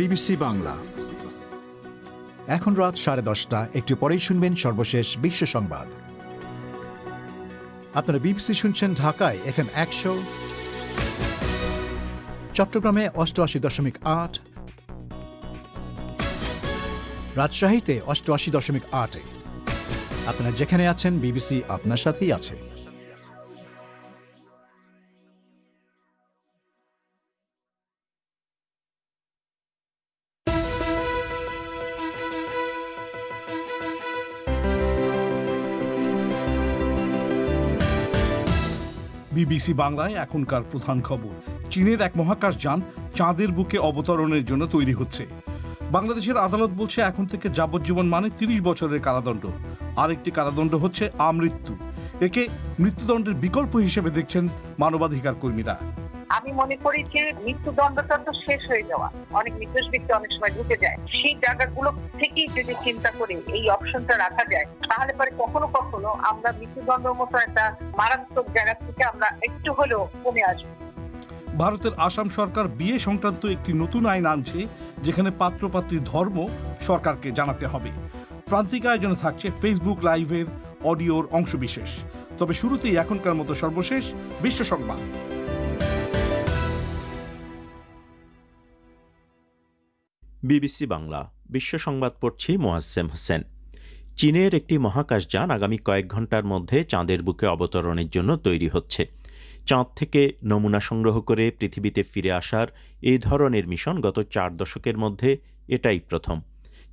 BBC Bangla. এখন রাত 10:30। একটু পরেই শুনবেন সর্বশেষ বিশ্ব সংবাদ। আপনারা বিবিসি শুনছেন ঢাকায় FM 100, চট্টগ্রামে 88.8, রাজশাহীতে 88.8। আপনারা যেখানে আছেন, বিবিসি আপনার সাথেই আছে। বিবিসি বাংলায় এখনকার প্রধান খবর। চীনের এক মহাকাশযান চাঁদের বুকে অবতরণের জন্য তৈরি হচ্ছে। বাংলাদেশের আদালত বলছে এখন থেকে যাবজ্জীবন মানে 30 বছরের কারাদণ্ড। আরেকটি কারাদণ্ড হচ্ছে আমৃত্যু। একে মৃত্যুদণ্ডের বিকল্প হিসেবে দেখছেন মানবাধিকার কর্মীরা। আমি মনে করি যে মৃত্যুদণ্ডটা তো শেষ হয়ে যাওয়া, অনেক নির্দোষ ব্যক্তি অনেক সময় ঢুকে যায়। সেই জায়গাগুলো থেকেই যদি চিন্তা করে এই অপশনটা রাখা যায়, তাহলে পরে কখনো কখনো আমরা মৃত্যুদণ্ডের মতো একটা মারাত্মক জায়গা থেকে আমরা একটু হলেও কমে আসবো। ভারতের আসাম সরকার বিয়ে সংক্রান্ত একটি নতুন আইন আনছে, যেখানে পাত্রপাত্রীর ধর্ম সরকারকে জানাতে হবে। প্রান্তিক আয়োজনে থাকছে ফেসবুক লাইভের অডিওর অংশবিশেষ। তবে শুরুতেই এখনকার মতো সর্বশেষ বিশ্ব সংবাদ। বিবিসি বাংলা বিশ্ব সংবাদ পড়ছি মোয়াজ্জেম হোসেন। চীনের একটি মহাকাশযান আগামী কয়েক ঘন্টার মধ্যে চাঁদের বুকে অবতরণের জন্য তৈরি হচ্ছে। চাঁদ থেকে নমুনা সংগ্রহ করে পৃথিবীতে ফিরে আসার এই ধরনের মিশন গত 4 দশকের মধ্যে এটাই প্রথম।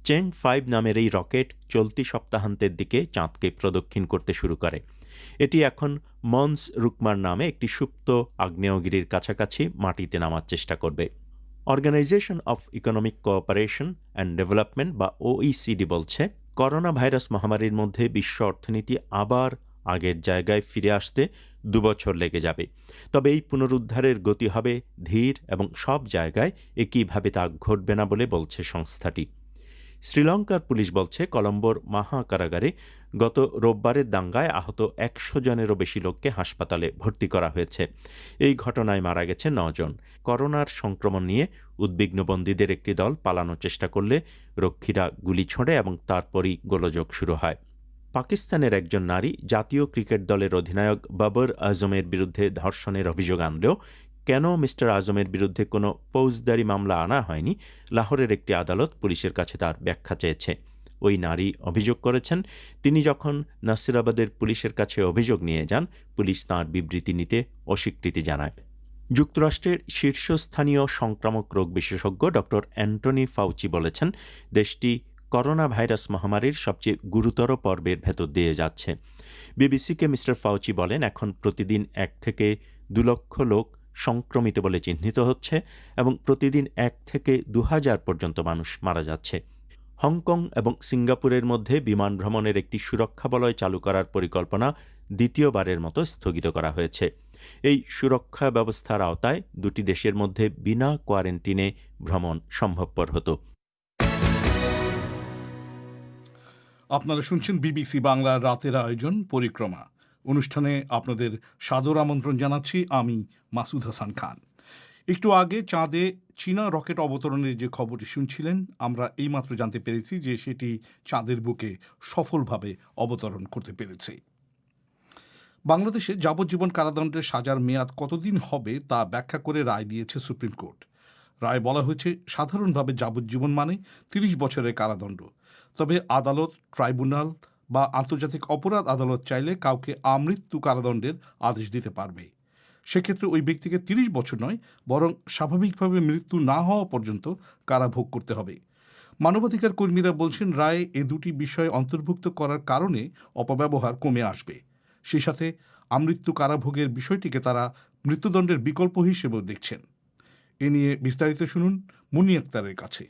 চেং 5 নামের এই রকেট চলতি সপ্তাহান্তের দিকে চাঁদকে প্রদক্ষিণ করতে শুরু করে। এটি এখন মন্স রুকমার নামে একটি সুপ্ত আগ্নেয়গিরির কাছাকাছি মাটিতে নামার চেষ্টা করবে। Organisation of economic cooperation and development বা OECD বলছে, করোনা ভাইরাস মহামারীর মধ্যে বিশ্ব অর্থনীতি আবার আগের জায়গায় ফিরে আসতে 2 বছর লেগে যাবে। তবে এই পুনরুদ্ধারের গতি হবে ধীর এবং সব জায়গায় একইভাবে তা ঘটবে না বলে বলছে সংস্থাটি। শ্রীলঙ্কার পুলিশ বলছে, কলম্বোর মাহা কারাগারে গত রোববারের দাঙ্গায় আহত 100 জনেরও বেশি লোককে হাসপাতালে ভর্তি করা হয়েছে। এই ঘটনায় মারা গেছে 9 জন। করোনার সংক্রমণ নিয়ে উদ্বিগ্ন বন্দীদের একটি দল পালানোর চেষ্টা করলে রক্ষীরা গুলি ছোঁড়ে এবং তারপরই গোলযোগ শুরু হয়। পাকিস্তানের একজন নারী জাতীয় ক্রিকেট দলের অধিনায়ক বাবর আজমের বিরুদ্ধে ধর্ষণের অভিযোগ আনলেও কেন মিস্টার আজমের বিরুদ্ধে কোনো ফৌজদারি মামলা আনা হয়নি, লাহোরের একটি আদালত পুলিশের কাছে তার ব্যাখ্যা চেয়েছে। ওই নারী অভিযোগ করেছেন, তিনি যখন নাসিরাবাদের পুলিশের কাছে অভিযোগ নিয়ে যান, পুলিশ তাঁর বিবৃতি নিতে অস্বীকৃতি জানায়। যুক্তরাষ্ট্রের শীর্ষস্থানীয় সংক্রামক রোগ বিশেষজ্ঞ ডক্টর অ্যান্টনি ফাউচি বলেছেন, দেশটি করোনা ভাইরাস মহামারীর সবচেয়ে গুরুতর পর্বের ভেতর দিয়ে যাচ্ছে। বিবিসিকে মিস্টার ফাউচি বলেন, এখন প্রতিদিন 1 থেকে 2 লক্ষ লোক সংক্রমিত বলে চিহ্নিত হচ্ছে এবং প্রতিদিন 1 থেকে 2000 পর্যন্ত মানুষ মারা যাচ্ছে। হংকং এবং সিঙ্গাপুরের মধ্যে বিমান ভ্রমণের একটি সুরক্ষা বলয় চালু করার পরিকল্পনা দ্বিতীয়বারের মতো স্থগিত করা হয়েছে। এই সুরক্ষা ব্যবস্থার আওতায় দুটি দেশের মধ্যে বিনা কোয়ারেন্টিনে ভ্রমণ সম্ভবপর হতো। আপনারা শুনছেন বিবিসি বাংলার রাতের আয়োজন পরিক্রমা। অনুষ্ঠানে আপনাদের সাদর আমন্ত্রণ জানাচ্ছি আমি মাসুদ হাসান খান। একটু আগে চাঁদে চীনা রকেট অবতরণের যে খবরটি শুনছিলেন, আমরা এইমাত্র জানতে পেরেছি যে সেটি চাঁদের বুকে সফলভাবে অবতরণ করতে পেরেছে। বাংলাদেশে যাবজ্জীবন কারাদণ্ডের সাজার মেয়াদ কতদিন হবে তা ব্যাখ্যা করে রায় দিয়েছে সুপ্রিম কোর্ট। রায় বলা হয়েছে, সাধারণভাবে যাবজ্জীবন মানে 30 বছরের কারাদণ্ড। তবে আদালত, ট্রাইব্যুনাল বা আন্তর্জাতিক অপরাধ আদালত চাইলে কাউকে আমৃত্যু কারাদণ্ডের আদেশ দিতে পারবে। সেক্ষেত্রে ওই ব্যক্তিকে 30 বছর নয়, বরং স্বাভাবিকভাবে মৃত্যু না হওয়া পর্যন্ত কারাভোগ করতে হবে। মানবাধিকার কর্মীরা বলছেন, রায়ে এ দুটি বিষয় অন্তর্ভুক্ত করার কারণে অপব্যবহার কমে আসবে। সেই সাথে আমৃত্যু কারাভোগের বিষয়টিকে তারা মৃত্যুদণ্ডের বিকল্প হিসেবেও দেখছেন। এ নিয়ে বিস্তারিত শুনুন মুন্নি আক্তারের কাছে।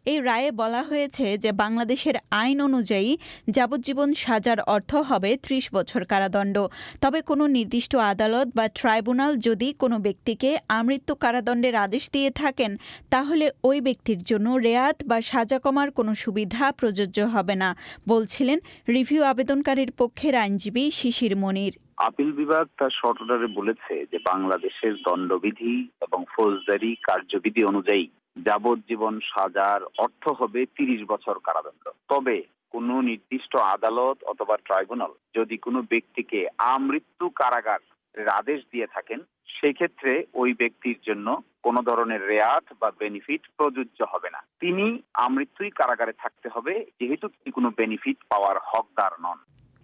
এই রায়ে বলা হয়েছে যে বাংলাদেশের আইন অনুযায়ী যাবজ্জীবন সাজার অর্থ হবে 30 বছর কারাদণ্ড। তবে কোনো নির্দিষ্ট আদালত বা ট্রাইব্যুনাল যদি কোনো ব্যক্তিকে আমৃত্যু কারাদণ্ডের আদেশ দিয়ে থাকেন, তাহলে ওই ব্যক্তির জন্য রেয়াত বা সাজা কমার কোনো সুবিধা প্রযোজ্য হবে না, বলছিলেন রিভিউ আবেদনকারীর পক্ষের আইনজীবী শিশির মনির। আপিল বিভাগ তার শর্ট অর্ডারে বলেছে যে বাংলাদেশের দণ্ডবিধি এবং ফৌজদারি কার্যবিধি অনুযায়ী যাবজ্জীবন সাজার অর্থ হবে 30 বছর কারাদণ্ড। তবে কোনো নির্দিষ্ট আদালত অথবা ট্রাইব্যুনাল যদি কোনো ব্যক্তিকে আমৃত্যু কারাগারের আদেশ দিয়ে থাকেন, সেক্ষেত্রে ওই ব্যক্তির জন্য কোনো ধরনের রেয়াত বা বেনিফিট প্রযোজ্য হবে না। তিনি আমৃত্যুই কারাগারে থাকতে হবে, যেহেতু তিনি কোনো বেনিফিট পাওয়ার হকদার নন।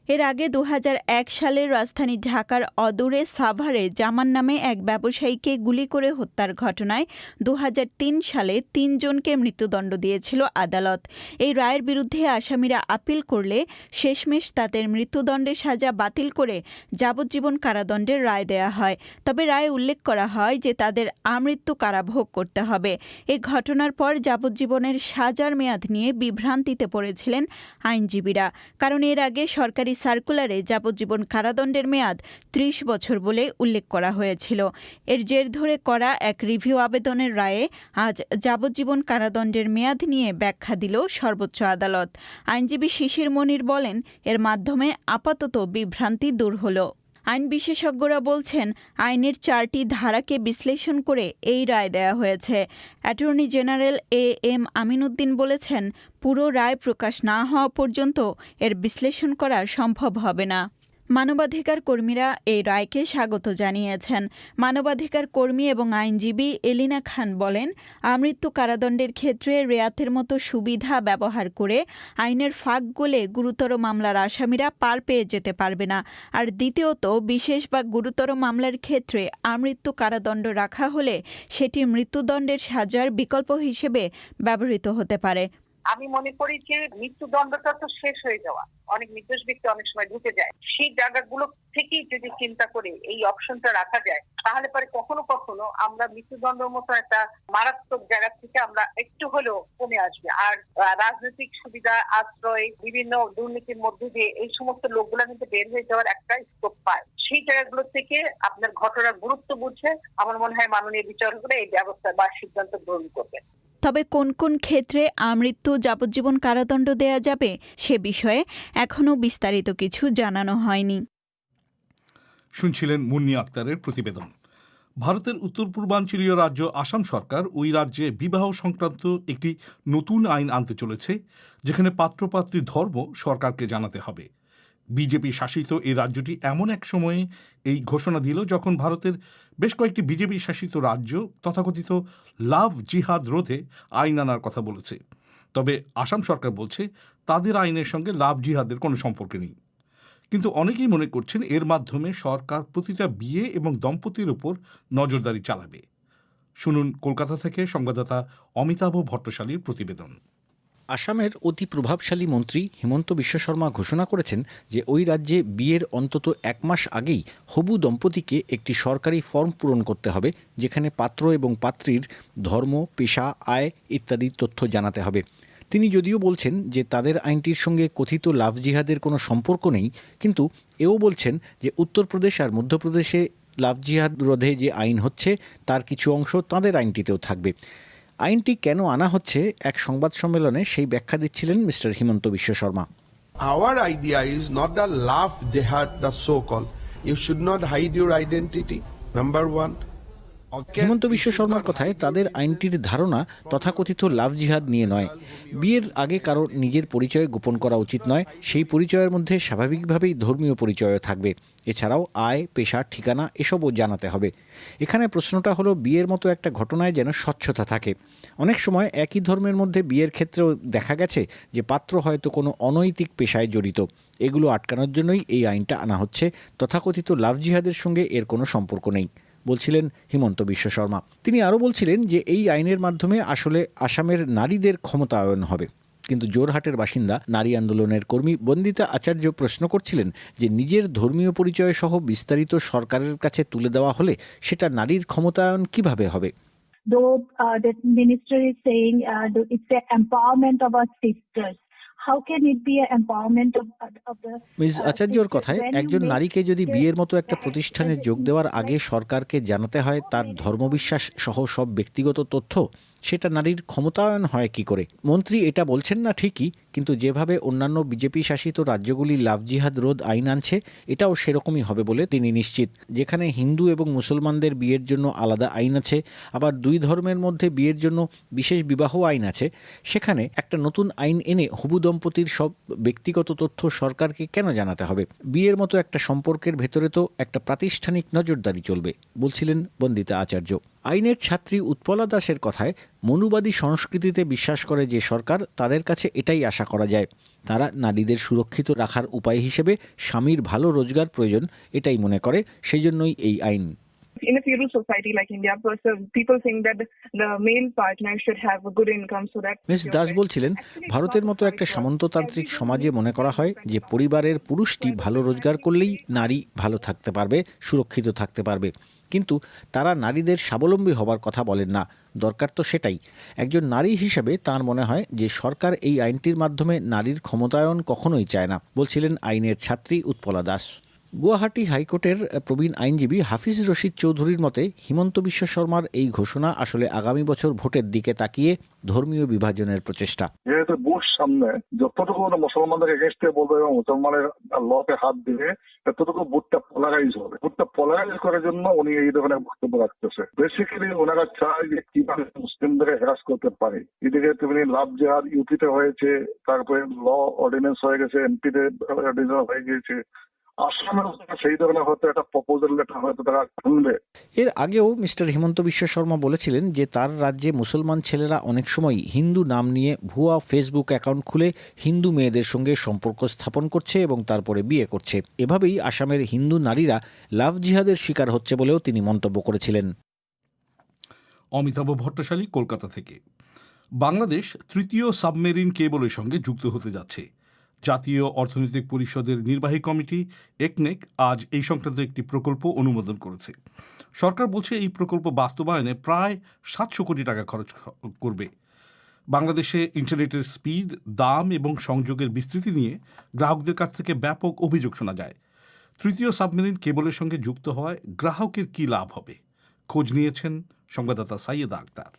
এর আগে 2001 সালের রাজধানী ঢাকার অদূরে সাভারে জামান নামে এক ব্যবসায়ীকে গুলি করে হত্যার ঘটনায় 2003 সালে 3 জনকে মৃত্যুদণ্ড দিয়েছিল আদালত। এই রায়ের বিরুদ্ধে আসামিরা আপিল করলে শেষমেশ তাদের মৃত্যুদণ্ডের সাজা বাতিল করে যাবজ্জীবন কারাদণ্ডের রায় দেয়া হয়। তবে রায়ে উল্লেখ করা হয় যে তাদের আমৃত্যু কারাভোগ করতে হবে। এই ঘটনার পর যাবজ্জীবনের সাজার মেয়াদ নিয়ে বিভ্রান্তিতে পড়েছিলেন আইনজীবীরা, কারণ এর আগে সরকারি সার্কুলারে যাবজ্জীবন কারাদণ্ডের মেয়াদ 30 বছর বলে উল্লেখ করা হয়েছিল। এর জের ধরে করা এক রিভিউ আবেদনের রায়ে আজ যাবজ্জীবন কারাদণ্ডের মেয়াদ নিয়ে ব্যাখ্যা দিল সর্বোচ্চ আদালত। আইনজীবী শিশির মনির বলেন, এর মাধ্যমে আপাতত বিভ্রান্তি দূর হলো। আইন বিশেষজ্ঞরা বলছেন, আইনের 4টি ধারাকে বিশ্লেষণ করে এই রায় দেয়া হয়েছে। অ্যাটর্নি জেনারেল AM আমিনউদ্দিন বলেছেন, পুরো রায় প্রকাশ না হওয়া পর্যন্ত এর বিশ্লেষণ করা সম্ভব হবে না। মানবাধিকার কর্মীরা এই রায়কে স্বাগত জানিয়েছেন। মানবাধিকার কর্মী এবং আইনজীবী এলিনা খান বলেন, আমৃত্যু কারাদণ্ডের ক্ষেত্রে রেয়াতের মতো সুবিধা ব্যবহার করে আইনের ফাঁক গলে গুরুতর মামলার আসামিরা পার পেয়ে যেতে পারবে না। আর দ্বিতীয়ত, বিশেষ বা গুরুতর মামলার ক্ষেত্রে আমৃত্যু কারাদণ্ড রাখা হলে সেটি মৃত্যুদণ্ডের সাজার বিকল্প হিসেবে ব্যবহৃত হতে পারে। আমি মনে করি যে মৃত্যুদণ্ডটা তো শেষ হয়ে যাওয়া, অনেক নির্দোষ ব্যক্তি অনেক সময় ঢুকে যায়। সেই জায়গাগুলো থেকেই যদি চিন্তা করে এই অপশনটা রাখা যায়, তাহলে পরে কখনো কখনো আমরা মৃত্যুদণ্ডের মতো একটা মারাত্মক জায়গা থেকে আমরা একটু হলেও কমে আসবে। আর রাজনৈতিক সুবিধা, আশ্রয়, বিভিন্ন দুর্নীতির মধ্যে দিয়ে এই সমস্ত লোকগুলা কিন্তু বের হয়ে যাওয়ার একটা স্কোপ পায়। সেই জায়গাগুলো থেকে আপনার ঘটনার গুরুত্ব বুঝে আমার মনে হয় মাননীয় বিচারক করে এই ব্যবস্থা বা সিদ্ধান্ত গ্রহণ করবে। তবে কোন কোন ক্ষেত্রে আমৃত্যু যাবজ্জীবন কারাদণ্ড দেয়া যাবে সে বিষয়ে এখনও বিস্তারিত কিছু জানানো হয়নি। শুনছিলেন মুন্নি আক্তারের প্রতিবেদন। ভারতের উত্তর পূর্বাঞ্চলীয় রাজ্য আসাম সরকার ওই রাজ্যে বিবাহ সংক্রান্ত একটি নতুন আইন আনতে চলেছে, যেখানে পাত্রপাত্রীর ধর্ম সরকারকে জানাতে হবে। বিজেপি শাসিত এই রাজ্যটি এমন এক সময়ে এই ঘোষণা দিল যখন ভারতের বেশ কয়েকটি বিজেপি শাসিত রাজ্য তথাকথিত লাভ জিহাদ রোধে আইন আনার কথা বলেছে। তবে আসাম সরকার বলছে তাদের আইনের সঙ্গে লাভ জিহাদের কোনো সম্পর্ক নেই। কিন্তু অনেকেই মনে করছেন এর মাধ্যমে সরকার প্রতিটা বিয়ে এবং দম্পতির উপর নজরদারি চালাবে। শুনুন কলকাতা থেকে সংবাদদাতা অমিতাভ ভট্টশালীর প্রতিবেদন। আসামের অতি প্রভাবশালী মন্ত্রী হিমন্ত বিশ্ব শর্মা ঘোষণা করেছেন যে ওই রাজ্যে বিয়ের অন্তত 1 মাস আগেই হবু দম্পতিকে একটি সরকারি ফর্ম পূরণ করতে হবে, যেখানে পাত্র এবং পাত্রীর ধর্ম, পেশা, আয় ইত্যাদি তথ্য জানাতে হবে। তিনি যদিও বলছেন যে তাদের আইনটির সঙ্গে কথিত লাভ জিহাদের কোনো সম্পর্ক নেই, কিন্তু এও বলছেন যে উত্তরপ্রদেশ আর মধ্যপ্রদেশে লাভ জিহাদ রোধে যে আইন হচ্ছে তার কিছু অংশ তাদের আইনটিতেও থাকবে। আইনটি কেন আনা হচ্ছে এক সংবাদ সম্মেলনে সেই ব্যাখ্যা দিচ্ছিলেন mister Himanta Biswa Sarma. Our idea is not the love jihad, the so-called. You should not hide your identity, number one. Himanta Biswa শর্মার কথায় তাদের আইনটির ধারণা তথাকথিত লাভ জিহাদ নিয়ে নয়। বিয়ের আগে কারো নিজের পরিচয় গোপন করা উচিত নয়, সেই পরিচয়ের মধ্যে স্বাভাবিকভাবেই ধর্মীয় পরিচয় থাকবে। এছাড়াও আয়, পেশা, ঠিকানা এসবও জানাতে হবে। এখানে প্রশ্নটা হলো বিয়ের মতো একটা ঘটনায় যেন স্বচ্ছতা থাকে। অনেক সময় একই ধর্মের মধ্যে বিয়ের ক্ষেত্রেও দেখা গেছে যে পাত্র হয়তো কোনো অনৈতিক পেশায় জড়িত। এগুলো আটকানোর জন্যই এই আইনটা আনা হচ্ছে। তথাকথিত লাভ জিহাদের সঙ্গে এর কোনো সম্পর্ক নেই বলছিলেন হিমন্ত বিশ্ব শর্মা। তিনি আরও বলছিলেন যে এই আইনের মাধ্যমে আসলে আসামের নারীদের ক্ষমতায়ন হবে। কিন্তু জোরহাটের বাসিন্দা নারী আন্দোলনের কর্মী বন্দিতা আচার্য প্রশ্ন করছিলেন যে নিজের ধর্মীয় পরিচয় সহ বিস্তারিত সরকারের কাছে তুলে দেওয়া হলে সেটা নারীর ক্ষমতায়ন কিভাবে হবে? Though the minister is saying it's the empowerment of our sisters. How can it be an empowerment of the Miss আচার্যর কথায় একজন নারীকে যদি বিয়ের মতো একটা প্রতিষ্ঠানে যোগ দেওয়ার আগে সরকারকে জানাতে হয় তার ধর্মবিশ্বাস সহ সব ব্যক্তিগত তথ্য, সেটা নারীর ক্ষমতায়ন হয় কি করে? মন্ত্রী এটা বলছেন না ঠিকই, কিন্তু যেভাবে অন্যান্য বিজেপি শাসিত রাজ্যগুলি লাভ জিহাদ রোধ আইন আনছে, এটাও সেরকমই হবে বলে তিনি নিশ্চিত। যেখানে হিন্দু এবং মুসলমানদের বিয়ের জন্য আলাদা আইন আছে, আবার দুই ধর্মের মধ্যে বিয়ের জন্য বিশেষ বিবাহ আইন আছে, সেখানে একটা নতুন আইন এনে হবু দম্পতির সব ব্যক্তিগত তথ্য সরকারকে কেন জানাতে হবে? বিয়ের মতো একটা সম্পর্কের ভেতরে তো একটা প্রাতিষ্ঠানিক নজরদারি চলবে, বলছিলেন বন্দিতা আচার্য। আইনের ছাত্রী উৎপলা দাসের কথায়, মনুবাদী সংস্কৃতিতে বিশ্বাস করে যে সরকার, তাদের কাছে এটাই আশা করা যায়। তারা নারীদের সুরক্ষিত রাখার উপায় হিসেবে স্বামীর ভালো রোজগার প্রয়োজন এটাই মনে করে, সেই জন্যই এই আইন। In a feudal society like India, people think that the male partner should have a good income so that... miss Das বলছিলেন, ভারতের মতো একটা সামন্ততান্ত্রিক সমাজে মনে করা হয় যে পরিবারের পুরুষটি ভালো রোজগার করলেই নারী ভালো থাকতে পারবে, সুরক্ষিত থাকতে পারবে। কিন্তু তারা নারীদের স্বাবলম্বী হবার কথা বলেন না। দরকার তো সেটাই। একজন নারী হিসেবে তার মনে হয় যে সরকার এই আইনটির মাধ্যমে নারীর ক্ষমতায়ন কখনোই চায় না, বলছিলেন আইনের ছাত্রী উৎপলা দাস। গুয়াহাটি হাইকোর্টের প্রবীণ আইনজীবী হাফিজ রশিদ চৌধুরীর মতে, হিমন্ত বিশ্ব শর্মার এই ঘোষণা আসলে আগামী বছর ভোটের দিকে তাকিয়ে ধর্মীয় বিভাজনের প্রচেষ্টা। যেহেতু বুশ সামনে যতটুকু মুসলমানদের এগেনস্টে বলবে এবং মুসলমানের লতে হাত দিবে, ততটুকু ভোটটা পোলারাইজ হবে। ভোটটা পোলারাইজ করার জন্য উনি এই ধরনের বক্তব্য রাখতেছে। বেসিক্যালি ওনারা চায় যে কিভাবে মুসলিমদের হ্যারাস করতে পারে। এদিকে তুমি লাভ জেহাদ ইউপিতে হয়েছে, তারপরে ল অর্ডিন্যান্স হয়ে গেছে, এমপিতে অর্ডিন্যান্স হয়ে গিয়েছে। সেই ধরনের হয়তো একটা প্রপোজাল লেটার হয়তো তারা শুনবে। এর আগেও মিস্টার হিমন্ত বিশ্ব শর্মা বলেছিলেন যে তার রাজ্যে মুসলমান ছেলেরা অনেক সময় হিন্দু নাম নিয়ে ভুয়া ফেসবুক অ্যাকাউন্ট খুলে হিন্দু মেয়েদের সঙ্গে সম্পর্ক স্থাপন করছে এবং তারপরে বিয়ে করছে। এভাবেই আসামের হিন্দু নারীরা লাভ জিহাদের শিকার হচ্ছে বলেও তিনি মন্তব্য করেছিলেন। অমিতাভ ভট্টশালী, কলকাতা থেকে। বাংলাদেশ তৃতীয় সাবমেরিন কেবলের সঙ্গে যুক্ত হতে যাচ্ছে। জাতীয় অর্থনৈতিক পরিষদের নির্বাহী কমিটি একনেক আজ এই সংক্রান্ত একটি প্রকল্প অনুমোদন করেছে। সরকার বলছে এই প্রকল্প বাস্তবায়নে প্রায় 700 কোটি টাকা খরচ করবে। বাংলাদেশে ইন্টারনেটের স্পিড, দাম এবং সংযোগের বিস্তৃতি নিয়ে গ্রাহকদের কাছ থেকে ব্যাপক অভিযোগ শোনা যায়। তৃতীয় সাবমেরিন কেবলের সঙ্গে যুক্ত হওয়ায় গ্রাহকের কী লাভ হবে, খোঁজ নিয়েছেন সংবাদদাতা সাইয়েদা আক্তার।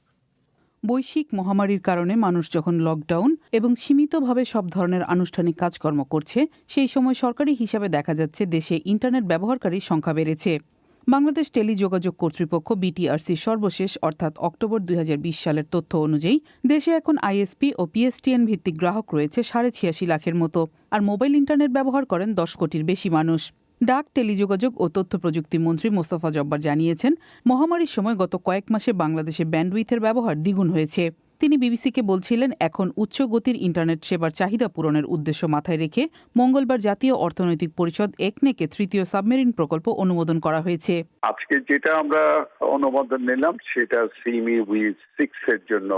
বৈশ্বিক মহামারীর কারণে মানুষ যখন লকডাউন এবং সীমিতভাবে সব ধরনের আনুষ্ঠানিক কাজকর্ম করছে, সেই সময় সরকারি হিসাবে দেখা যাচ্ছে দেশে ইন্টারনেট ব্যবহারকারীর সংখ্যা বেড়েছে। বাংলাদেশ টেলিযোগাযোগ কর্তৃপক্ষ বিটিআরসির সর্বশেষ অর্থাৎ অক্টোবর 2020 সালের তথ্য অনুযায়ী দেশে এখন আইএসপি ও পিএসটিএন ভিত্তিক গ্রাহক রয়েছে 86.5 লাখের মতো, আর মোবাইল ইন্টারনেট ব্যবহার করেন 10 কোটির বেশি মানুষ। ডাক, টেলিযোগাযোগ ও তথ্য প্রযুক্তি মন্ত্রী মোস্তফা জব্বার জানিয়েছেন, মহামারীর সময় গত কয়েক মাসে বাংলাদেশে ব্যান্ডউইথের ব্যবহার দ্বিগুণ হয়েছে। তিনি বিবিসিকে বলছিলেন, এখন উচ্চ গতির ইন্টারনেট সেবার চাহিদা পূরণের উদ্দেশ্য মাথায় রেখে মঙ্গলবার জাতীয় অর্থনৈতিক পরিষদ একনেকে তৃতীয় সাবমেরিন প্রকল্প অনুমোদন করা হয়েছে। আজকে যেটা আমরা অনুমোদন নিলাম সেটা সিমি উইথ 6 এর জন্য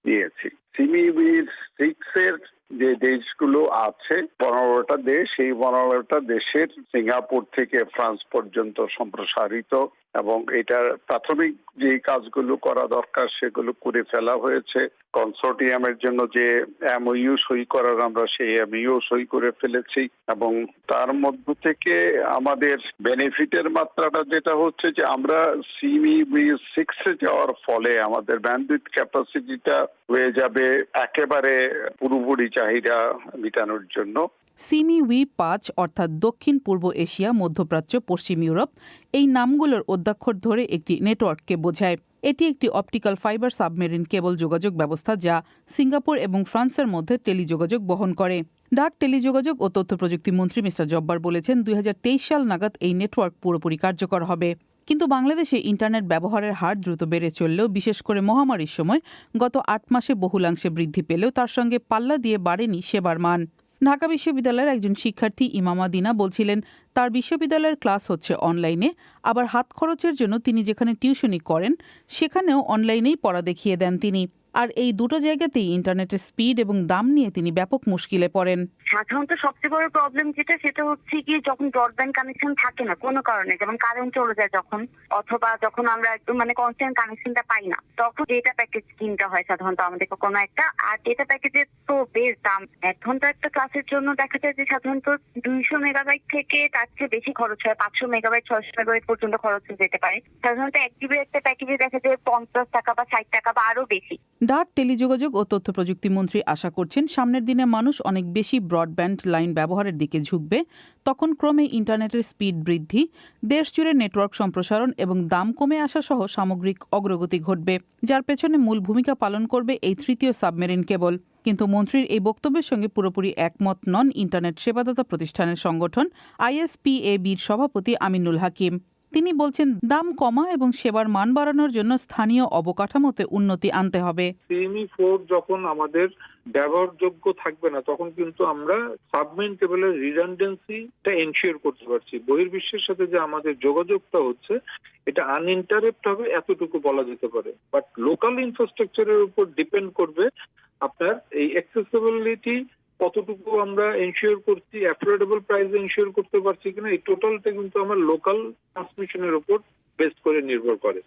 নিয়েছি। সিমি উইথ 6 এর যে দেশগুলো আছে 15টা দেশ, এই 15টা দেশের সিঙ্গাপুর থেকে ফ্রান্স পর্যন্ত সম্প্রসারিত, এবং এটার প্রাথমিক যে কাজগুলো করা দরকার সেগুলো করে ফেলা হয়েছে। কনসোর্টিয়ামের জন্য যে এমওইউ সই করার আমরা সেই এমওইউ সই করে ফেলেছি, এবং তার মধ্য থেকে আমাদের বেনিফিটের মাত্রাটা যেটা হচ্ছে যে আমরা সিমি উইথ 6 এ যাওয়ার ফলে আমাদের ব্যান্ডউইথ ক্যাপাসিটিটা হয়ে যাবে একেবারে পুরোপুরি চাহিদা মেটানোর জন্য। সিমি উই 5 অর্থাৎ দক্ষিণ পূর্ব এশিয়া, মধ্যপ্রাচ্য, পশ্চিম ইউরোপ এই নামগুলোর অদ্যাক্ষর ধরে একটি নেটওয়ার্ককে বোঝায়। এটি একটি অপটিক্যাল ফাইবার সাবমেরিন কেবল যোগাযোগ ব্যবস্থা যা সিঙ্গাপুর এবং ফ্রান্সের মধ্যে টেলিযোগাযোগ বহন করে। ডাক, টেলিযোগাযোগ ও তথ্য প্রযুক্তি মন্ত্রী মিস্টার জব্বার বলেছেন, 2023 সাল নাগাদ এই নেটওয়ার্ক পুরোপুরি কার্যকর হবে। কিন্তু বাংলাদেশে ইন্টারনেট ব্যবহারের হার দ্রুত বেড়ে চললেও, বিশেষ করে মহামারীর সময় গত 8 মাসে বহুলাংশে বৃদ্ধি পেলেও তার সঙ্গে পাল্লা দিয়ে বাড়েনি সেবার মান। ঢাকা বিশ্ববিদ্যালয়ের একজন শিক্ষার্থী ইমামা দিনা বলছিলেন, তার বিশ্ববিদ্যালয়ের ক্লাস হচ্ছে অনলাইনে, আবার হাত খরচের জন্য তিনি যেখানে টিউশনি করেন সেখানেও অনলাইনেই পড়া দেখিয়ে দেন তিনি। আর এই দুটো জায়গাতেই ইন্টারনেটের স্পিড এবং দাম নিয়ে তিনি ব্যাপক মুশকিলে পড়েন। সাধারণত সবচেয়ে বড় প্রবলেম সেটা হচ্ছে কি যখন ব্রডব্যান্ড কানেকশন থাকে না কোনো কারণে, যেমন কারেন্ট চলে যায় যখন, অথবা যখন আমরা একদম কনস্ট্যান্ট কানেকশনটা পাই না, তখন ডেটা প্যাকেজ কিনতে হয় সাধারণত আমাদেরকে কোনো একটা। আর ডেটা প্যাকেজের তো বেশ দাম। 1 ঘন্টা একটা ক্লাসের জন্য দেখা যায় যে সাধারণত 200 মেগাবাইট থেকে তার চেয়ে বেশি খরচ হয়, 500 মেগাবাইট 600 মেগাবাইট পর্যন্ত খরচ হয়ে যেতে পারে। সাধারণত 1 GB একটা প্যাকেজে দেখা যায় 50 টাকা বা 60 টাকা বা আরো বেশি। ডাক, টেলিযোগাযোগ ও তথ্য প্রযুক্তি মন্ত্রী আশা করছেন সামনের দিনে মানুষ অনেক বেশি ব্রডব্যান্ড লাইন ব্যবহারের দিকে ঝুঁকবে। তখন ক্রমে ইন্টারনেটের স্পিড বৃদ্ধি, দেশ জুড়ে নেটওয়ার্ক সম্প্রসারণ এবং দাম কমে আসা সহ সামগ্রিক অগ্রগতি ঘটবে, যার পেছনে মূল ভূমিকা পালন করবে এই তৃতীয় সাবমেরিন কেবল। কিন্তু মন্ত্রীর এই বক্তব্যের সঙ্গে পুরোপুরি একমত নন ইন্টারনেট সেবাদাতা প্রতিষ্ঠানের সংগঠন ISPAB-র সভাপতি আমিনুল হাকিম। তিনি বলছেন, দাম কমা এবং সেবার মান বাড়ানোর জন্য স্থানীয় অবকাঠামোতে উন্নতি আনতে হবে। সিএমই 4 যখন আমাদের ব্যবহারযোগ্য থাকবে না, তখন কিন্তু আমরা সাবমেরিন কেবলের রিডান্ডেন্সিটা এনশিওর করতে পারছি। বহির্বিশ্বের সাথে যে আমাদের যোগাযোগটা হচ্ছে, এটা আনইন্টারাপ্ট হবে এতটুকু বলা যেতে পারে। বাট লোকাল ইনফ্রাস্ট্রাকচারের উপর ডিপেন্ড করবে আপনার এই অ্যাক্সেসিবিলিটি কতটুকু আমরা এনশিওর করছি, অ্যাফোর্ডেবল প্রাইসে এনশিওর করতে পারছি কিনা, এই টোটালটা কিন্তু আমার লোকাল ট্রান্সমিশনের উপর বেস করে নির্ভর করে।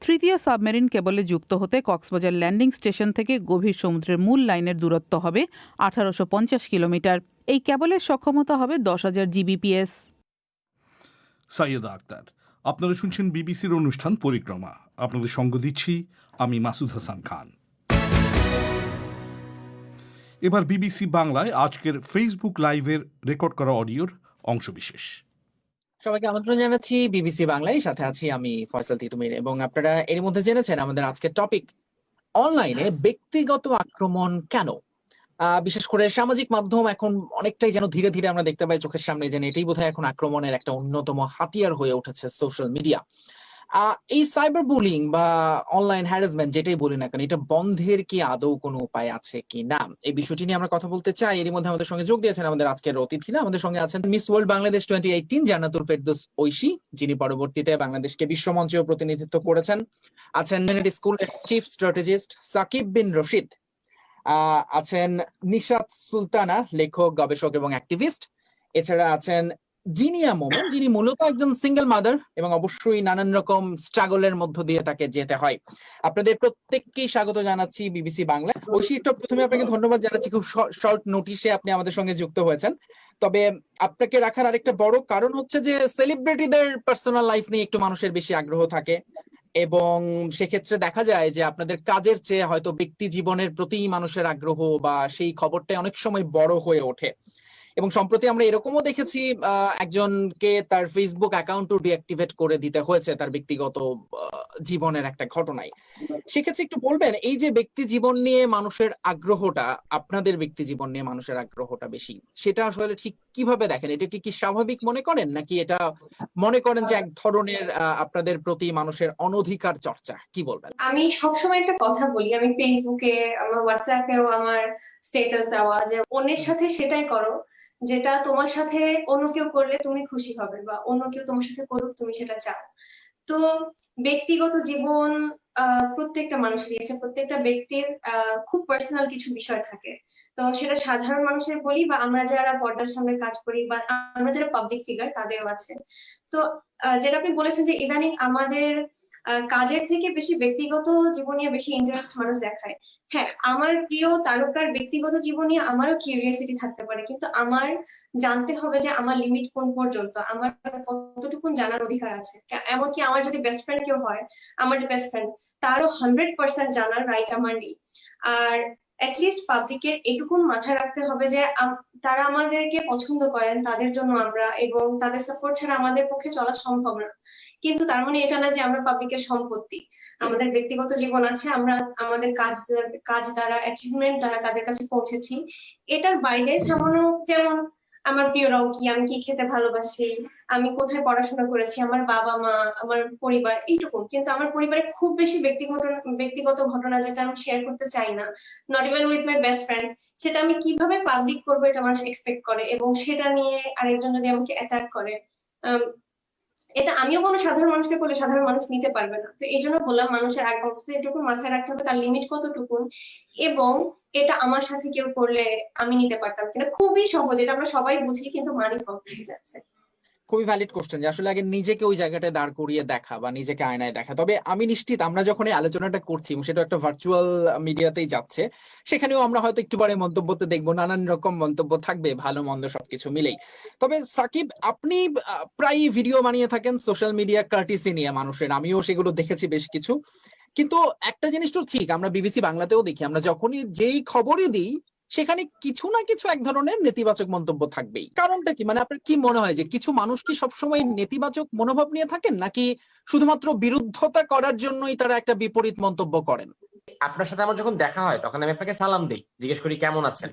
তৃতীয় সাবমেরিন কেবলে যুক্ত হতে কক্সবাজার ল্যান্ডিং স্টেশন থেকে গভীর সমুদ্রের মূল লাইনের দূরত্ব হবে 1850 কিলোমিটার। এই কেবলের সক্ষমতা হবে 10,000 GBps। সাইয়েদা আক্তার। আপনারা শুনছেন বিবিসির অনুষ্ঠান পরিক্রমা। আপনাদের সঙ্গ দিচ্ছি আমি মাসুদ হাসান খান। এবার বিবিসি বাংলায় আজকের ফেসবুক লাইভের রেকর্ড করা অডিওর অংশবিশেষ। সবাইকে আমন্ত্রণ জানাচ্ছি বিবিসি বাংলায়, সাথে আছি আমি ফয়সাল তিতুমির। এবং আপনারা এর মধ্যে জেনেছেন আমাদের আজকের টপিক অনলাইনে ব্যক্তিগত আক্রমণ কেন। বিশেষ করে সামাজিক মাধ্যম এখন অনেকটাই যেন ধীরে ধীরে আমরা দেখতে পাই চোখের সামনে, যেন এটাই বোধহয় এখন আক্রমণের একটা অন্যতম হাতিয়ার হয়ে উঠেছে সোশ্যাল মিডিয়া। এই সাইবার বুলিং বা অনলাইন হ্যারাসমেন্ট যেটাই বলি না কেন, এটা বন্ধের কি আদৌ কোনো উপায় আছে কি না, এই বিষয়টি নিয়ে আমরা কথা বলতে চাই। এর মধ্যে আমাদের সঙ্গে যোগ দিয়েছেন আমাদের আজকের অতিথিরা। আমাদের সঙ্গে আছেন মিস ওয়ার্ল্ড বাংলাদেশ 2018 জান্নাতুল ফেরদৌস ঐশী, যিনি পরবর্তীতে বাংলাদেশকে বিশ্বমঞ্চেও প্রতিনিধিত্ব করেছেন। আছেন স্কুলের চিফ স্ট্র্যাটেজিস্ট সাকিব বিন রশিদ। আছেন নিশাত সুলতানা, লেখক, গবেষক এবং অ্যাক্টিভিস্ট। এছাড়া আছেন জিনিয়া মোমেন, যিনি মূলত একজন সিঙ্গেল মাদার এবং অবশ্যই নানান রকম স্ট্রাগলের মধ্য দিয়ে তাকে যেতে হয়। আপনাদের প্রত্যেককেই স্বাগত জানাচ্ছি বিবিসি বাংলা। ঐশী, একটু প্রথমে আপনাকে ধন্যবাদ জানাচ্ছি, খুব শর্ট নোটিশে আপনি আমাদের সঙ্গে যুক্ত হয়েছেন। তবে আপনাকে রাখার আরেকটা বড় কারণ হচ্ছে যে সেলিব্রিটিদের পার্সোনাল লাইফ নিয়ে একটু মানুষের বেশি আগ্রহ থাকে, এবং সেক্ষেত্রে দেখা যায় যে আপনাদের কাজের চেয়ে হয়তো ব্যক্তি জীবনের প্রতি মানুষের আগ্রহ বা সেই খবরটাই অনেক সময় বড় হয়ে ওঠে। এবং সম্প্রতি আমরা এরকমও দেখেছি একজনকে তার ফেসবুক অ্যাকাউন্টও ডিঅ্যাক্টিভেট করে দিতে হয়েছে তার ব্যক্তিগত জীবনের একটা ঘটনায়। সেক্ষেত্রে একটু বলবেন, এই যে ব্যক্তি জীবন নিয়ে মানুষের আগ্রহটা, আপনাদের ব্যক্তি জীবন নিয়ে মানুষের আগ্রহটা বেশি, সেটা আসলে ঠিক কিভাবে দেখেন? এটা কি স্বাভাবিক মনে করেন, নাকি এটা মনে করেন যে এক ধরনের আপনাদের প্রতি মানুষের অনধিকার চর্চা? কি বলবেন? আমি সবসময় একটা কথা বলি, আমি ফেসবুকে, আমার হোয়াটসঅ্যাপেও আমার স্ট্যাটাস দেওয়া যে অন্যের সাথে সেটাই করো যেটা তোমার সাথে অন্য কেউ করলে তুমি খুশি হবে, বা অন্য কেউ তোমার সাথে করুক তুমি সেটা চাও। তো ব্যক্তিগত জীবন প্রত্যেকটা মানুষেরই আছে, প্রত্যেকটা ব্যক্তির খুব পার্সোনাল কিছু বিষয় থাকে। তো সেটা সাধারণ মানুষের বলি বা আমরা যারা পর্দার সামনে কাজ করি বা আমরা যারা পাবলিক ফিগার তাদেরও আছে। তো যেটা আপনি বলেছেন যে ইদানিং আমাদের কাজের থেকে বেশি ব্যক্তিগত জীবন নিয়ে বেশি ইন্টারেস্ট মানুষ দেখায়। হ্যাঁ, আমার প্রিয় তারকার ব্যক্তিগত জীবন নিয়ে আমারও কিউরিয়াসিটি থাকতে পারে, কিন্তু আমার জানতে হবে যে আমার লিমিট কোন পর্যন্ত, আমার কতটুকু জানার অধিকার আছে। এমনকি আমার যদি বেস্ট ফ্রেন্ড কেউ হয়, আমার যে বেস্ট ফ্রেন্ড, তারও 100% জানার রাইট আমার নেই। আর অ্যাটলিস্ট পাবলিকের এটুকু মাথায় রাখতে হবে যে তারা আমাদেরকে পছন্দ করেন, তাদের জন্য আমরা, এবং তাদের সাপোর্ট ছাড়া আমাদের পক্ষে চলা সম্ভব না। কিন্তু তার মানে এটা না যে আমরা পাবলিকের সম্পত্তি। আমাদের ব্যক্তিগত জীবন আছে, আমরা আমাদের কাজ দ্বারা, অ্যাচিভমেন্ট দ্বারা তাদের কাছে পৌঁছেছি। এটার বাইরে সামান্য, যেমন আমার প্রিয় রং কি, আমি কি খেতে ভালোবাসি, আমি কোথায় পড়াশোনা করেছি, আমার বাবা মা, আমার পরিবার, এইটুকু। কিন্তু আমার পরিবারে খুব বেশি ব্যক্তিগত ঘটনা যেটা আমি শেয়ার করতে চাই না, not even with my best friend, সেটা আমি কিভাবে পাবলিক করবো এটা মানুষ এক্সপেক্ট করে, এবং সেটা নিয়ে আরেকজন যদি আমাকে অ্যাটাক করে, এটা আমিও কোনো সাধারণ মানুষকে করলে সাধারণ মানুষ নিতে পারবে না। তো এই জন্য বললাম মানুষের এক অন্তত এটুকু মাথায় রাখতে হবে তার লিমিট কতটুকু, এবং এটা আমার সাথে কেউ করলে আমি নিতে পারতাম কিনা। খুবই সহজ, এটা আমরা সবাই বুঝি, কিন্তু মানি কম হয়ে যাচ্ছে। খুবই ভ্যালিড কোশ্চেন যে আসলে আগে নিজেকে ওই জায়গাটায় দাঁড় করিয়ে দেখা বা নিজেকে আয়নায় দেখা। তবে আমি নিশ্চিত আমরা যখন এই আলোচনাটা করছি এবং সেটা একটা ভার্চুয়াল মিডিয়াতেই যাচ্ছে, সেখানেও আমরা হয়তো একটু পরে মন্তব্যতে দেখবো নানান রকম মন্তব্য থাকবে, ভালো মন্দ সবকিছু মিলেই। তবে সাকিব, আপনি প্রায় ভিডিও বানিয়ে থাকেন সোশ্যাল মিডিয়া কার্টিসি নিয়ে মানুষের, আমিও সেগুলো দেখেছি বেশ কিছু। কিন্তু একটা জিনিস তো ঠিক, আমরা বিবিসি বাংলাতেও দেখি, আমরা যখনই যেই খবরই দিই সেখানে কিছু না কিছু এক ধরনের নেতিবাচক মন্তব্য থাকবেই। কারণটা কি? মানে আপনার কি মনে হয় যে কিছু মানুষ কি সবসময় নেতিবাচক মনোভাব নিয়ে থাকেন, নাকি শুধুমাত্র বিরুদ্ধতা করার জন্যই তারা একটা বিপরীত মন্তব্য করেন? আপনার সাথে আমার যখন দেখা হয় তখন আমি আপনাকে সালাম দিই, জিজ্ঞেস করি কেমন আছেন।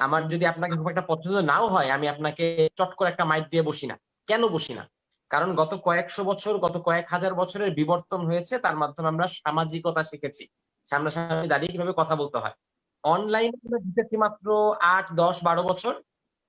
আমার যদি আপনাকে খুব একটা পছন্দ নাও হয়, আমি আপনাকে চট করে একটা মাইক দিয়ে বসি না। কেন বসি না? কারণ গত কয়েকশো বছর, গত কয়েক হাজার বছরের বিবর্তন হয়েছে, তার মাধ্যমে আমরা সামাজিকতা শিখেছি, সামনাসামনি দাঁড়িয়ে কিভাবে কথা বলতে হয়। অনলাইনে আমরা দিতেছি মাত্র 8, 10, 12 বছর।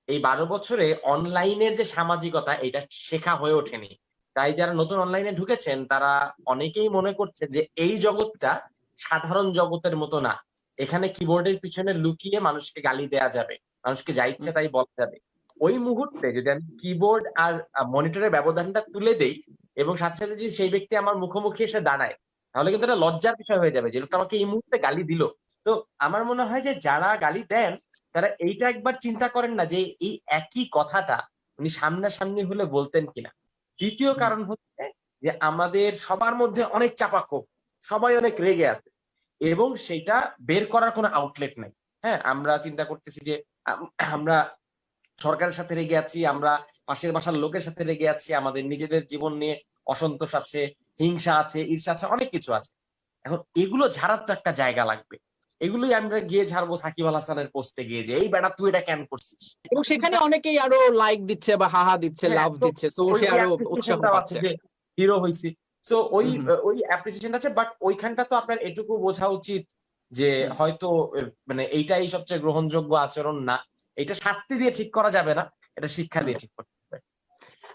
এই 12 বছরে অনলাইনের যে সামাজিকতা, এটা শেখা হয়ে ওঠেনি। তাই যারা নতুন অনলাইনে ঢুকেছেন তারা অনেকেই মনে করছে যে এই জগৎটা সাধারণ জগতের মতো না, এখানে কিবোর্ডের পিছনে লুকিয়ে মানুষকে গালি দেয়া যাবে, মানুষকে যা ইচ্ছে তাই বলা যাবে। ওই মুহূর্তে যদি আমি কিবোর্ড আর মনিটরের ব্যবধানটা তুলে দেই এবং সাথে সাথে যদি সেই ব্যক্তি আমার মুখোমুখি এসে দাঁড়ায়, তাহলে কিন্তু এটা লজ্জার বিষয় হয়ে যাবে যে লোকটা আমাকে এই মুহূর্তে গালি দিল। তো আমার মনে হয় যে যারা গালি দেন তারা এইটা একবার চিন্তা করেন না যে এই একই কথাটা উনি সামনাসামনি হলে বলতেন কিনা। দ্বিতীয় কারণ হচ্ছে যে আমাদের সবার মধ্যে অনেক চাপা ক্ষোভ, সবাই অনেক রেগে আছে এবং সেটা বের করার কোনো আউটলেট নাই। হ্যাঁ, আমরা চিন্তা করতেছি যে আমরা সরকারের সাথে রেগে আছি, আমরা পাশের বাসার লোকের সাথে রেগে আছি, আমাদের নিজেদের জীবন নিয়ে অসন্তোষ আছে, হিংসা আছে, ঈর্ষা আছে, অনেক কিছু আছে। এখন এগুলো ঝাড়ার তো একটা জায়গা লাগবে। এগুলোই আমরা গিয়ে ঝাড়বো সাকিব আল হাসানের পোস্টে গিয়ে যে এই বেটা তুই এটা কেন করছিস, এবং সেখানে অনেকেই আরো লাইক দিচ্ছে বা হাহা দিচ্ছে, লাভ দিচ্ছে, সো সে আরো উৎসাহ পাচ্ছে, হিরো হইছি। সো ওই অ্যাপ্রিসিয়েশন আছে, বাট ওইখানটা তো আপনার এটুকু বোঝা উচিত যে হয়তো মানে এইটাই সবচেয়ে গ্রহণযোগ্য আচরণ না, এটা শাস্তি দিয়ে ঠিক করা যাবে না, এটা শিক্ষা দিয়ে ঠিক করতে হবে।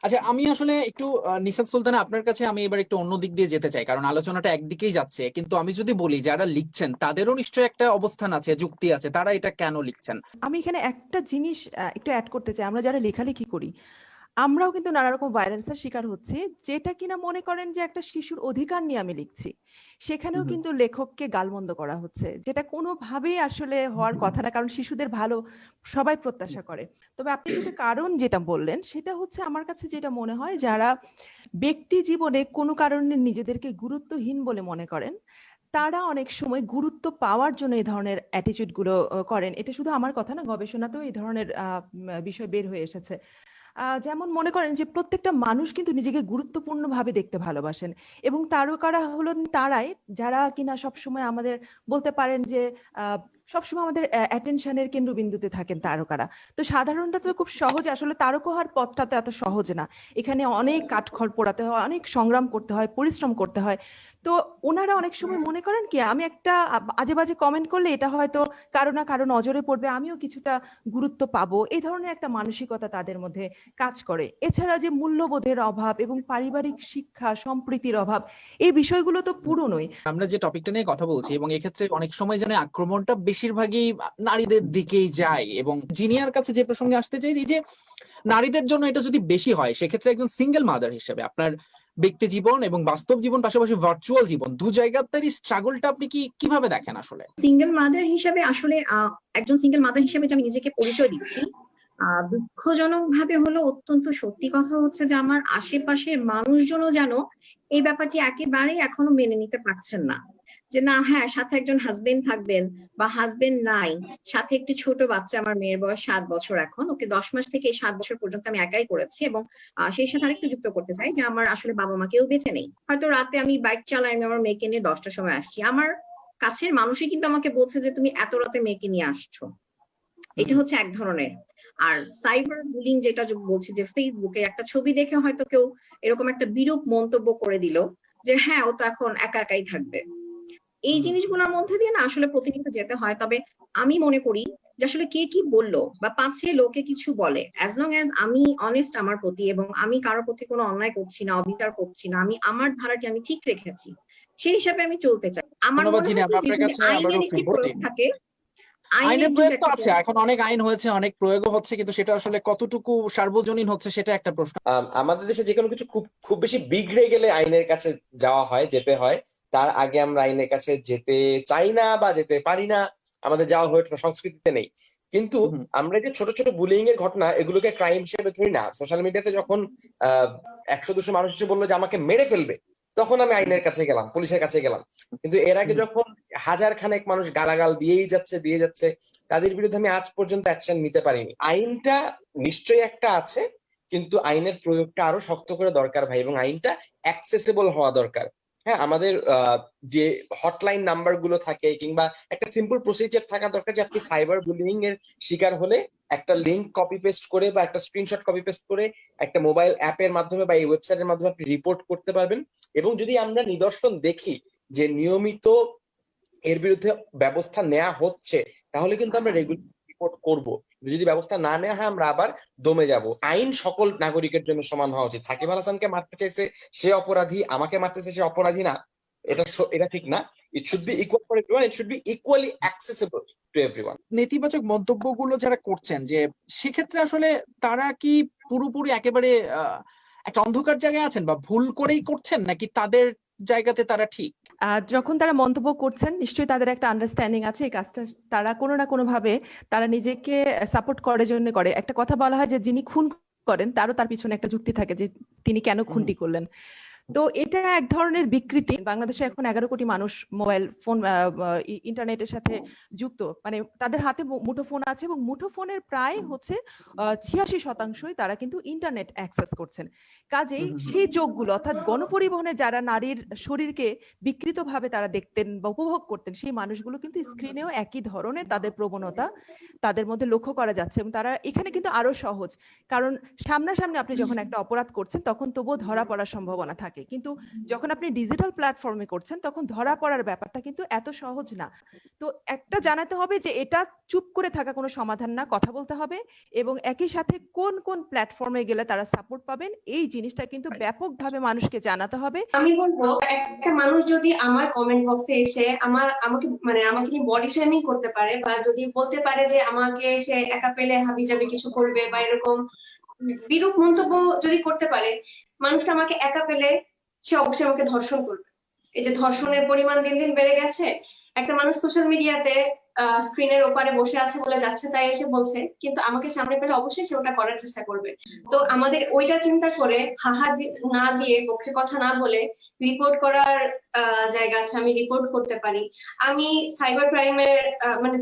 আচ্ছা, আমি আসলে একটু নিশাত সুলতানা আপনার কাছে আমি এবার একটু অন্য দিক দিয়ে যেতে চাই, কারণ আলোচনাটা একদিকেই যাচ্ছে। কিন্তু আমি যদি বলি যারা লিখছেন তাদেরও নিশ্চয়ই একটা অবস্থান আছে, যুক্তি আছে, তারা এটা কেন লিখছেন। আমি এখানে একটা জিনিস একটু অ্যাড করতে চাই। আমরা যারা লেখালেখি করি আমরাও কিন্তু নানা রকম ভায়োলেন্সের শিকার হচ্ছে, যেটা কিনা মনে করেন যে একটা শিশুর অধিকার নিয়ে আমি লিখছি, সেখানেও কিন্তু লেখককে গালমন্দ করা হচ্ছে, যেটা কোনোভাবেই আসলে হওয়ার কথা না, কারণ শিশুদের ভালো সবাই প্রত্যাশা করে। তবে আপনি কিন্তু কারণ যেটা বললেন সেটা হচ্ছে আমার কাছে যেটা মনে হয়, যারা ব্যক্তি জীবনে কোনো কারণে নিজেদেরকে গুরুত্বহীন বলে মনে করেন তারা অনেক সময় গুরুত্ব পাওয়ার জন্য এই ধরনের অ্যাটিটিউড গুলো করেন। এটা শুধু আমার কথা না, গবেষণাতেও এই ধরনের বিষয় বের হয়ে এসেছে। যেমন মনে করেন যে প্রত্যেকটা মানুষ কিন্তু নিজেকে গুরুত্বপূর্ণভাবে দেখতে ভালোবাসেন, এবং তারকারা হলেন তারাই যারা কিনা সবসময় আমাদের বলতে পারেন যে সবসময় আমাদের অ্যাটেনশনের কেন্দ্রবিন্দুতে থাকেন তারকারা। তো সাধারণত তো খুব সহজে আসলে তারকা হওয়ার পথটা তো এত সহজ না, এখানে অনেক কাঠখড় পোড়াতে হয়, অনেক সংগ্রাম করতে হয়, পরিশ্রম করতে হয়। তো ওনারা অনেক সময় মনে করেন কি আমি একটা আজে বাজে কমেন্ট করলে এটা হয়তো কারো না কারো নজরে পড়বে, আমিও কিছুটা গুরুত্ব পাবো, এই ধরনের একটা মানসিকতা তাদের মধ্যে কাজ করে। এছাড়া যে মূল্যবোধের অভাব এবং পারিবারিক শিক্ষা সম্প্রীতির অভাব, এই বিষয়গুলো তো পুরনোই। আমরা যে টপিকটা নিয়ে কথা বলছি এবং এক্ষেত্রে অনেক সময় যেন আক্রমণটা বেশিরভাগই নারীদের দিকেই যায়, এবং জিনিয়ার কাছে যে প্রসঙ্গে আসতে চাই যে নারীদের জন্য এটা যদি বেশি হয়, সেক্ষেত্রে একজন সিঙ্গেল মাদার হিসেবে আপনার ব্যক্তি জীবন এবং বাস্তব জীবন পাশাপাশি ভার্চুয়াল জীবন দু জায়গাতেই স্ট্রাগলটা আপনি কিভাবে দেখেন? আসলে সিঙ্গেল মাদার হিসেবে আসলে একজন সিঙ্গেল মাদার হিসেবে যে আমি নিজেকে পরিচয় দিচ্ছি, দুঃখজনক ভাবে হলো অত্যন্ত সত্যি কথা হচ্ছে যে আমার আশেপাশের মানুষজনও যেন এই ব্যাপারটি একেবারেই এখনো মেনে নিতে পারছেন না, যে না হ্যাঁ সাথে একজন হাজবেন্ড থাকবেন বা হাজবেন্ড নাই, সাথে একটি ছোট বাচ্চা, আমার মেয়ের বয়স 7 বছর, এখন ওকে 10 মাস থেকে 7 বছর পর্যন্ত আমি একাই করেছি। এবং সেই সাথে আরেকটু যুক্ত করতে চাই যে আমার আসলে বাবা মা কেউ বেঁচে নেই। হয়তো রাতে আমি বাইক চালাই, আমি আমার মেয়েকে নিয়ে 10টার সময় আসছি, আমার কাছের মানুষই কিন্তু আমাকে বলছে যে তুমি এত রাতে মেয়েকে নিয়ে আসছো। এটা হচ্ছে এক ধরনের। আর সাইবার বুলিং যেটা বলছি, যে ফেসবুকে একটা ছবি দেখে হয়তো কেউ এরকম একটা বিরূপ মন্তব্য করে দিল যে হ্যাঁ ও তো এখন একা একাই থাকবে। এই জিনিসগুলোর মধ্যে দিয়ে না আসলে প্রতিনিয়ত যেতে হয়। তবে আমি মনে করি যে আসলে কে কি বললো বা পাছে লোকে কিছু বলে, অ্যাজ লং অ্যাজ আমি অনেস্ট আমার প্রতি এবং আমি কারোর প্রতি কোনো অন্যায় করছি না, অবিচার করছি না, আমি আমার ধারাটি আমি ঠিক রেখেছি, সেই হিসাবে আমি চলতে চাই। আমার ধন্যবাদ মনে জিনি, হয় আমরা যে আপনার যদি কাছে আইনের আবারও একটি ফিরবো। প্রয়োগ থাকে, আইনের যদি প্রয়োগ তো একটা আছে, এখন অনেক আইন হয়েছে, অনেক প্রয়োগও হচ্ছে, কিন্তু সেটা আসলে কতটুকু সার্বজনীন হচ্ছে সেটা একটা প্রশ্ন। আমাদের দেশে যে কোনো কিছু খুব খুব বেশি বিগড়ে গেলে আইনের কাছে যাওয়া হয়, যেতে হয়। তার আগে আমরা আইনের কাছে যেতে চাই না বা যেতে পারি না, আমাদের যাওয়া হয়ে ওঠে না, সংস্কৃতিতে নেই। কিন্তু আমরা যে ছোট ছোট বুলিং এর ঘটনা, এগুলোকে ক্রাইম হিসেবে ধরি না। সোশ্যাল মিডিয়াতে যখন 100-200 মানুষ এসে বললো যে আমাকে মেরে ফেলবে, তখন আমি আইনের কাছে গেলাম, পুলিশের কাছে গেলাম। কিন্তু এর আগে যখন হাজার খানেক মানুষ গালাগাল দিয়ে যাচ্ছে, তাদের বিরুদ্ধে আমি আজ পর্যন্ত অ্যাকশন নিতে পারিনি। আইনটা নিশ্চয়ই একটা আছে, কিন্তু আইনের প্রয়োগটা আরো শক্ত করে দরকার ভাই, এবং আইনটা অ্যাক্সেসিবল হওয়া দরকার। হ্যাঁ, আমাদের যে হটলাইন নাম্বার গুলো থাকে, কিংবা একটা সিম্পল প্রসিজার থাকা দরকার যে আপনি সাইবার বুলিং এর শিকার হলে একটা লিঙ্ক কপি পেস্ট করে বা একটা স্ক্রিনশট কপি পেস্ট করে একটা মোবাইল অ্যাপের মাধ্যমে বা এই ওয়েবসাইটের মাধ্যমে আপনি রিপোর্ট করতে পারবেন। এবং যদি আমরা নিদর্শন দেখি যে নিয়মিত এর বিরুদ্ধে ব্যবস্থা নেওয়া হচ্ছে, তাহলে কিন্তু আমরা রেগুলার রিপোর্ট করব। যদি ব্যবস্থা না নেওয়া হয়, আমরা আবার দমে যাব। আইন সকল নাগরিকের জন্য সমান হওয়া উচিত। সাকিব আল হাসানকে মারতে চাইছে সে অপরাধী, আমাকে মারতে চাইছে সে অপরাধী না, এটা ঠিক না। It should be equal for everyone, it should be equally accessible to everyone. নেতিবাচক মন্তব্যগুলো যারা করছেন, যে সেক্ষেত্রে আসলে তারা কি পুরোপুরি একেবারে একটা অন্ধকার জায়গায় আছেন, বা ভুল করেই করছেন, নাকি তাদের জায়গাতে তারা ঠিক? যখন তারা মন্তব্য করছেন, নিশ্চয়ই তাদের একটা আন্ডারস্ট্যান্ডিং আছে, এই কাজটা তারা কোনো না কোনো ভাবে তারা নিজেকে সাপোর্ট করার জন্য করে। একটা কথা বলা হয় যে যিনি খুন করেন তারও তার পিছনে একটা যুক্তি থাকে যে তিনি কেন খুনটি করলেন। তো এটা এক ধরনের বিকৃতি। বাংলাদেশে এখন 11 কোটি মানুষ মোবাইল ফোন ইন্টারনেটের সাথে যুক্ত, মানে তাদের হাতে মুঠোফোন আছে, এবং মুঠোফোনের প্রায় হচ্ছে 86% তারা কিন্তু ইন্টারনেট অ্যাক্সেস করছেন। কাজেই সেই চোখগুলো, অর্থাৎ গণপরিবহনে যারা নারীর শরীরকে বিকৃতভাবে তারা দেখতেন বা উপভোগ করতেন, সেই মানুষগুলো কিন্তু স্ক্রিনেও একই ধরনের তাদের প্রবণতা তাদের মধ্যে লক্ষ্য করা যাচ্ছে। এবং তারা এখানে কিন্তু আরো সহজ, কারণ সামনাসামনি আপনি যখন একটা অপরাধ করছেন তখন তবুও ধরা পড়ার সম্ভাবনা থাকে, কিন্তু যখন আপনি ডিজিটাল প্ল্যাটফর্মে করছেন তখন ধরা পড়ার ব্যাপারটা কিন্তু এত সহজ না। তো একটা জানাতে হবে যে এটা চুপ করে থাকা কোনো সমাধান না, কথা বলতে হবে, এবং একই সাথে কোন কোন প্ল্যাটফর্মে গেলে তারা সাপোর্ট পাবেন এই জিনিসটা কিন্তু ব্যাপকভাবে মানুষকে জানাতে হবে। আমি বলবো, একটা মানুষ যদি আমার কমেন্ট বক্সে এসে আমাকে নিয়ে বডি শেমিং করতে পারে, বা যদি বলতে পারে যে আমাকে সে একা পেলে হাবিজাবি কিছু করবে, বা এরকম বিরূপ মন্তব্য যদি করতে পারে, মানুষটা আমাকে একা পেলে সে অবশ্যই আমাকে ধর্ষণ করবে। এই যে ধর্ষণের পরিমাণ দিন দিন বেড়ে গেছে, একটা মানুষ সোশ্যাল মিডিয়াতে স্ক্রিনের ওপারে বসে আছে বলে যাচ্ছে তাই এসে বলছে, কিন্তু আমাকে সামনে পেলে অবশ্যই সে ওটা করার চেষ্টা করবে। তো আমাদের ওইটা চিন্তা করে হাহা না দিয়ে, পক্ষে কথা না বলে রিপোর্ট করার জায়গা আছে, আমি রিপোর্ট করতে পারি, আমি সাইবার ক্রাইমের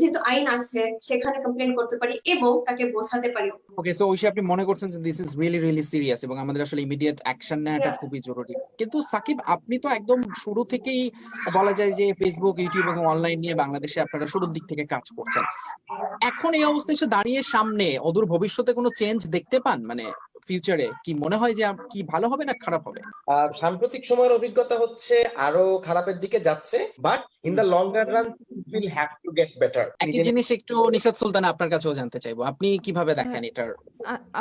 যেহেতু আইন আছে সেখানে কমপ্লেন করতে পারি এবং তাকে বোঝাতে পারি। ওকে, সো ঐশী, আপনি মনে করছেন যে this is really really serious এবং আমাদের আসলে ইমিডিয়েট অ্যাকশন নেওয়াটা খুবই জরুরি। কিন্তু সাকিব, আপনি তো একদম শুরু থেকেই বলা যায় যে ফেসবুক, ইউটিউব এবং অনলাইন নিয়ে বাংলাদেশে আপনারা শুরুর দিক থেকে কাজ করছেন। এখন এই অবস্থায় এসে দাঁড়িয়ে সামনে অদূর ভবিষ্যতে কোনো চেঞ্জ দেখতে পান? মানে ফিউচারে কি মনে হয় যে কি ভালো হবে না খারাপ হবে? সাম্প্রতিক সময়ের অভিজ্ঞতা হচ্ছে আরো খারাপের দিকে যাচ্ছে, but in the longer run will have to get better. একই জিনিস একটু নিশাত সুলতানা আপনার কাছেও জানতে চাইবো, আপনি কিভাবে দেখেন এটার?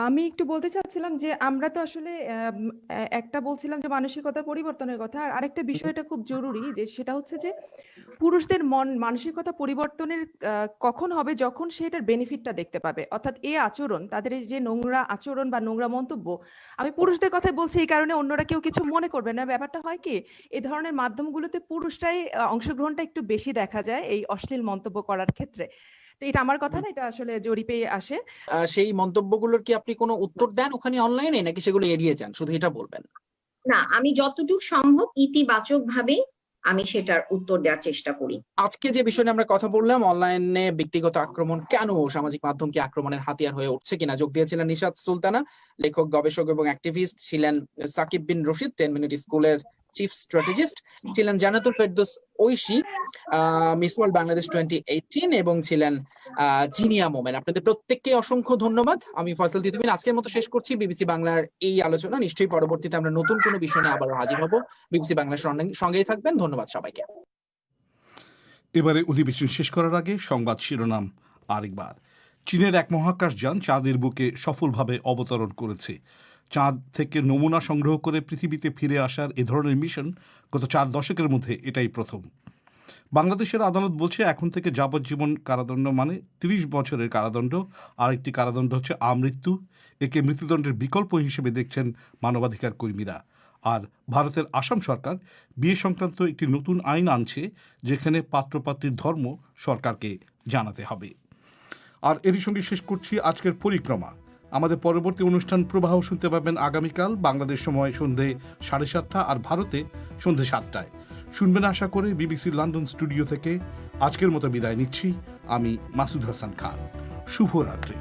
আমি একটু বলতে চাচ্ছিলাম যে আমরা তো আসলে একটা বলছিলাম যে মানসিকতা পরিবর্তনের কথা, আর আরেকটা বিষয়টা খুব জরুরি, যে সেটা হচ্ছে যে পুরুষদের মানসিকতা পরিবর্তনের কখন হবে, যখন সে এটার বেনিফিটটা দেখতে পাবে। অর্থাৎ এই আচরণ, তাদের এই যে নোংরা আচরণ বা নোংরা মন্তব্য, আমি পুরুষদের কথা বলছি এই কারণে অন্যরা কেউ কিছু মনে করবে না। ব্যাপারটা হয় কি, এই ধরনের মাধ্যমগুলোতে পুরুষরাই অংশগ্রহণটা একটু বেশি দেখা যায় এই অশ্লীল মন্তব্য করার ক্ষেত্রে। তো এটা আমার কথা না, এটা আসলে জরিপে আসে। সেই মন্তব্যগুলোর কি আপনি কোনো উত্তর দেন ওখানে অনলাইনে, নাকি সেগুলো এড়িয়ে যান? শুধু এটা বলবেন। না, আমি যতটুকু সম্ভব ইতিবাচক ভাবে আমি সেটার উত্তর দেওয়ার চেষ্টা করি। আজকে যে বিষয় নিয়ে আমরা কথা বললাম, অনলাইনে ব্যক্তিগত আক্রমণ কেন সামাজিক মাধ্যম কি আক্রমণের হাতিয়ার হয়ে উঠছে কিনা, যোগ দিয়েছিলেন নিশাত সুলতানা, লেখক, গবেষক এবং অ্যাক্টিভিস্ট, ছিলেন সাকিব বিন রশিদ, 10 মিনিট স্কুলের চিফ স্ট্র্যাটেজিস্ট, ছিলেন জান্নাতুল ফেরদৌস ঐশী, মিস ওয়ার্ল্ড বাংলাদেশ 2018, এবং ছিলেন জিনিয়া মোমেন। আপনাদের প্রত্যেককে অসংখ্য ধন্যবাদ। আমি ফয়সাল তিতুমির আজকের মতো শেষ করছি বিবিসি বাংলার এই আলোচনা। নিশ্চয়ই পরবর্তীতে আমরা নতুন কোনো বিষয় নিয়ে আবারও হাজির হব। বিবিসি বাংলার সঙ্গেই থাকবেন। ধন্যবাদ সবাইকে। এবারে অধিবেশন শেষ করার আগে সংবাদ শিরোনাম আরেকবার। চীনের এক মহাকাশযান চাঁদের বুকে সফলভাবে অবতরণ করেছে। চাঁদ থেকে নমুনা সংগ্রহ করে পৃথিবীতে ফিরে আসার এ ধরনের মিশন গত 4 দশকের মধ্যে এটাই প্রথম। বাংলাদেশের আদালত বলছে এখন থেকে যাবজ্জীবন কারাদণ্ড মানে 30 বছরের কারাদণ্ড। আরেকটি কারাদণ্ড হচ্ছে আমৃত্যু। একে মৃত্যুদণ্ডের বিকল্প হিসেবে দেখছেন মানবাধিকার কর্মীরা। আর ভারতের আসাম সরকার বিয়ে সংক্রান্ত একটি নতুন আইন আনছে, যেখানে পাত্রপাত্রীর ধর্ম সরকারকে জানাতে হবে। আর এরই সঙ্গে শেষ করছি আজকের পরিক্রমা। আমাদের পরবর্তী অনুষ্ঠান প্রবাহ শুনতে পাবেন আগামীকাল বাংলাদেশ সময় সন্ধে 7:30 আর ভারতে সন্ধে 7টায়। শুনবেন আশা করে বিবিসি লন্ডন স্টুডিও থেকে। আজকের মতো বিদায় নিচ্ছি আমি মাসুদ হাসান খান। শুভরাত্রি।